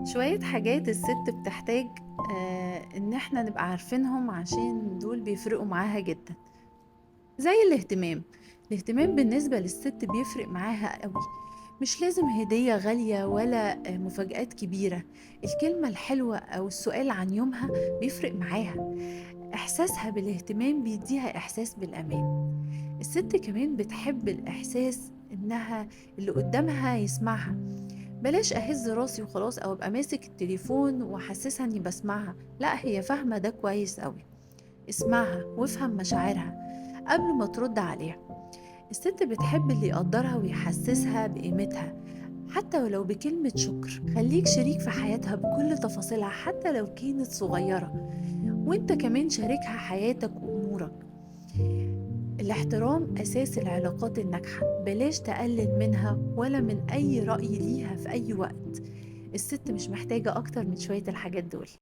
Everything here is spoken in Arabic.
شوية حاجات الست بتحتاج إن احنا نبقى عارفينهم عشان دول بيفرقوا معاها جدا، زي الاهتمام بالنسبة للست بيفرق معاها قوي. مش لازم هدية غالية ولا مفاجآت كبيرة. الكلمة الحلوة أو السؤال عن يومها بيفرق معاها. إحساسها بالاهتمام بيديها إحساس بالأمان. الست كمان بتحب الإحساس إنها اللي قدامها يسمعها. بلاش أهز راسي وخلاص أو أبقى ماسك التليفون وأحسسها إني بسمعها، لا هي فاهمة ده كويس قوي. اسمعها وافهم مشاعرها قبل ما ترد عليها. الست بتحب اللي يقدرها ويحسسها بقيمتها، حتى ولو بكلمة شكر. خليك شريك في حياتها بكل تفاصيلها حتى لو كانت صغيرة، وانت كمان شاركها حياتك وأمورك. الاحترام أساس العلاقات الناجحة، بلاش تقلل منها ولا من أي رأي ليها في أي وقت. الست مش محتاجة أكتر من شوية الحاجات دول.